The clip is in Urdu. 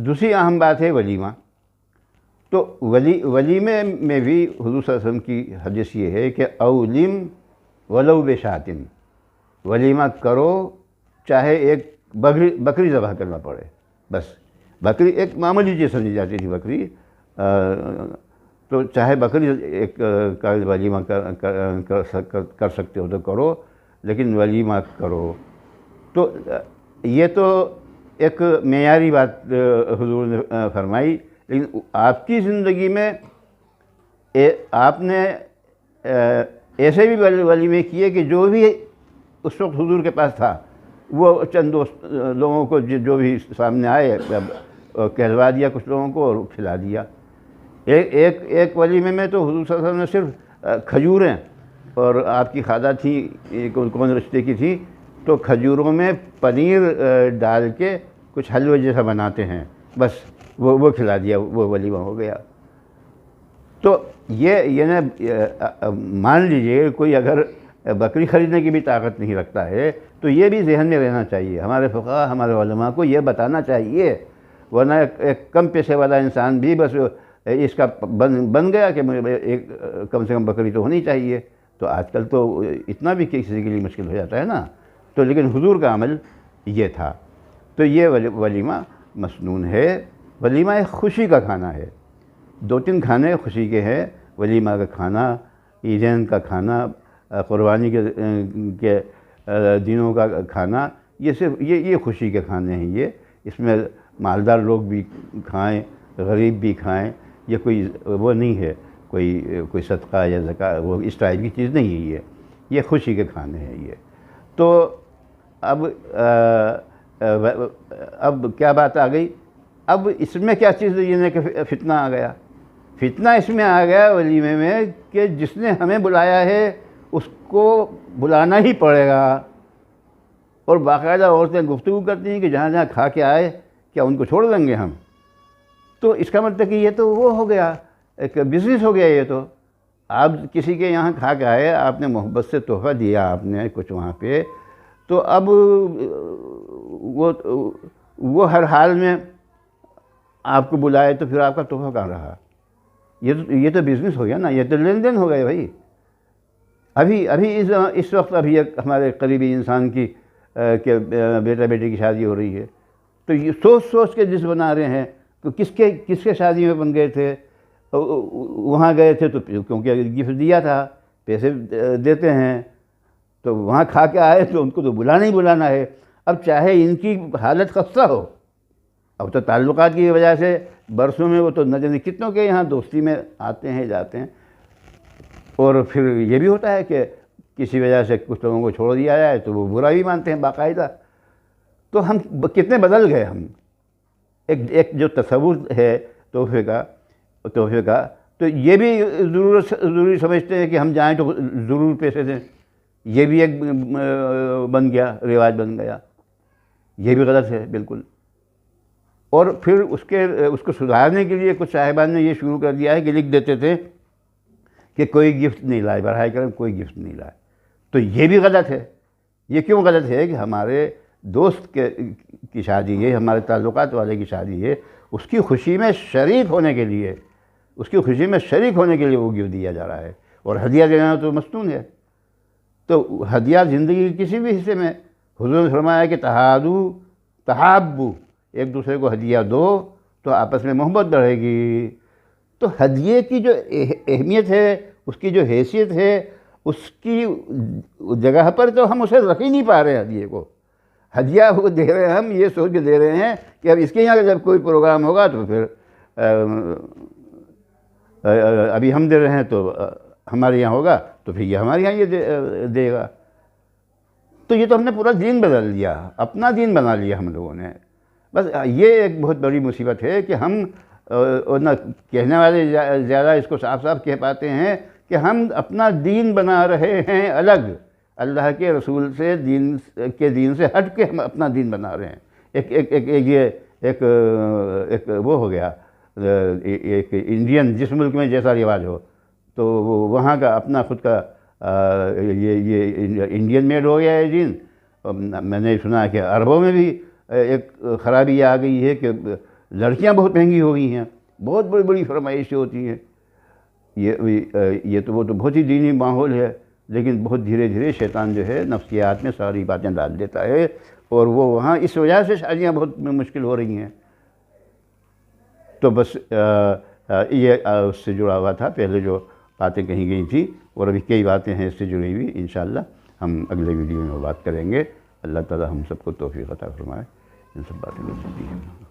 دوسری اہم بات ہے ولیمہ. تو ولیمے میں بھی حضور صلی اللہ علیہ وسلم کی حدیث یہ ہے کہ اولم ولو بشاتن، ولیمہ کرو چاہے ایک بکری ذبح کرنا پڑے. بس بکری ایک معمولی چیز سمجھی جاتی تھی بکری، تو چاہے بکری ایک کا ولیمہ کر سکتے ہو تو کرو، لیکن ولیمہ کرو. تو یہ تو ایک معیاری بات حضور نے فرمائی، لیکن آپ کی زندگی میں آپ نے ایسے بھی ولیمے کیے کہ جو بھی اس وقت حضور کے پاس تھا وہ چند دوست لوگوں کو جو بھی سامنے آئے کہلوا دیا کچھ لوگوں کو اور کھلا دیا. ایک ولیمے میں تو حضور صلی اللہ علیہ وسلم نے صرف کھجوریں، اور آپ کی خالہ تھی کون رشتے کی تھی، تو کھجوروں میں پنیر ڈال کے کچھ حلوے جیسا بناتے ہیں، بس وہ کھلا دیا، وہ ولیمہ ہو گیا. تو یہ نا مان لیجئے کوئی اگر بکری خریدنے کی بھی طاقت نہیں رکھتا ہے تو یہ بھی ذہن میں رہنا چاہیے. ہمارے فقہاء ہمارے علماء کو یہ بتانا چاہیے، ورنہ ایک کم پیسے والا انسان بھی بس اس کا بن گیا کہ ایک کم سے کم بکری تو ہونی چاہیے. تو آج کل تو اتنا بھی کسی کے لیے مشکل ہو جاتا ہے نا. تو لیکن حضور کا عمل یہ تھا. تو یہ ولیمہ مسنون ہے. ولیمہ ایک خوشی کا کھانا ہے. 2-3 کھانے خوشی کے ہیں. ولیمہ کا کھانا، عیدین کا کھانا، قربانی کے دنوں کا کھانا، یہ صرف یہ خوشی کے کھانے ہیں. یہ اس میں مالدار لوگ بھی کھائیں، غریب بھی کھائیں. یہ کوئی وہ نہیں ہے کوئی صدقہ یا زکوٰۃ، وہ اس ٹائپ کی چیز نہیں ہے. یہ خوشی کے کھانے ہیں یہ. تو اب کیا بات آ گئی؟ اب اس میں کیا چیز یہ کہ فتنہ آ گیا. فتنہ اس میں آ گیا ولیمے میں کہ جس نے ہمیں بلایا ہے اس کو بلانا ہی پڑے گا. اور باقاعدہ عورتیں گفتگو کرتی ہیں کہ جہاں جہاں کھا کے آئے کیا ان کو چھوڑ دیں گے ہم. تو اس کا مطلب کہ یہ تو وہ ہو گیا، ایک بزنس ہو گیا. یہ تو آپ کسی کے یہاں کھا کے آئے، آپ نے محبت سے تحفہ دیا آپ نے کچھ وہاں پہ، تو اب وہ ہر حال میں آپ کو بلائے تو پھر آپ کا تحفہ کہاں رہا؟ یہ تو بزنس ہو گیا نا، یہ تو لین دین ہو گئے بھائی. ابھی اس وقت ایک ہمارے قریبی انسان کی کہ بیٹا بیٹی کی شادی ہو رہی ہے، تو یہ سوچ کے جس بنا رہے ہیں تو کس کے شادی میں بن گئے تھے، وہاں گئے تھے تو کیونکہ گفٹ دیا تھا، پیسے دیتے ہیں، تو وہاں کھا کے آئے تو ان کو تو بلانا ہی بلانا ہے. اب چاہے ان کی حالت خستہ ہو، اب تو تعلقات کی وجہ سے برسوں میں وہ تو نہ جانے کتنوں کے یہاں دوستی میں آتے ہیں جاتے ہیں. اور پھر یہ بھی ہوتا ہے کہ کسی وجہ سے کچھ لوگوں کو چھوڑ دیا جائے تو وہ برا بھی مانتے ہیں باقاعدہ. تو ہم کتنے بدل گئے ہم. ایک جو تصور ہے تحفے کا تو یہ بھی ضروری سمجھتے ہیں کہ ہم جائیں تو ضرور پیسے دیں. یہ بھی ایک بن گیا، رواج بن گیا. یہ بھی غلط ہے بالکل. اور پھر اس کو سدھارنے کے لیے کچھ صاحبان نے یہ شروع کر دیا ہے کہ لکھ دیتے تھے کہ کوئی گفٹ نہیں لائے، براہ کرم کوئی گفٹ نہیں لائے. تو یہ بھی غلط ہے. یہ کیوں غلط ہے کہ ہمارے دوست کی شادی ہے، ہمارے تعلقات والے کی شادی ہے، اس کی خوشی میں شریک ہونے کے لیے وہ گفٹ دیا جا رہا ہے. اور ہدیہ دینا تو مسنون ہے. تو ہدیہ زندگی کے کسی بھی حصے میں حضور نے فرمایا کہ تحابو، ایک دوسرے کو ہدیہ دو تو آپس میں محبت بڑھے گی. تو ہدیے کی جو اہمیت ہے، اس کی جو حیثیت ہے، اس کی جگہ پر تو ہم اسے رکھ ہی نہیں پا رہے. ہدیے کو ہدیہ وہ دے رہے ہیں، ہم یہ سوچ کے دے رہے ہیں کہ اب اس کے یہاں جب کوئی پروگرام ہوگا تو پھر ابھی ہم دے رہے ہیں تو ہمارے یہاں ہوگا تو پھر یہ ہمارے یہاں یہ دے گا. تو یہ تو ہم نے پورا دین بدل لیا، اپنا دین بنا لیا ہم لوگوں نے. بس یہ ایک بہت بڑی مصیبت ہے کہ ہم نہ کہنے والے زیادہ اس کو صاف صاف کہہ پاتے ہیں کہ ہم اپنا دین بنا رہے ہیں الگ، اللہ کے رسول سے دین سے ہٹ کے ہم اپنا دین بنا رہے ہیں. ایک وہ ہو گیا، ایک انڈین جس ملک میں جیسا رواج ہو تو وہاں کا اپنا خود کا یہ انڈین میڈ ہو گیا ہے دین. میں نے سنا کہ عربوں میں بھی ایک خرابی آ گئی ہے کہ لڑکیاں بہت مہنگی ہو گئی ہیں، بہت بڑی بڑی فرمائشیں ہوتی ہیں، یہ تو وہ تو بہت ہی دینی ماحول ہے، لیکن بہت دھیرے دھیرے شیطان جو ہے نفسیات میں ساری باتیں ڈال دیتا ہے، اور وہ وہاں اس وجہ سے شادیاں بہت مشکل ہو رہی ہیں۔ تو بس یہ اس سے جڑا ہوا تھا، پہلے جو باتیں کہیں گئی تھی، اور ابھی کئی باتیں ہیں اس سے جڑی ہوئی، انشاءاللہ ہم اگلے ویڈیو میں بات کریں گے۔ اللہ تعالی ہم سب کو توفیق عطا فرمائے ان سب باتوں کو سمجھنے کی۔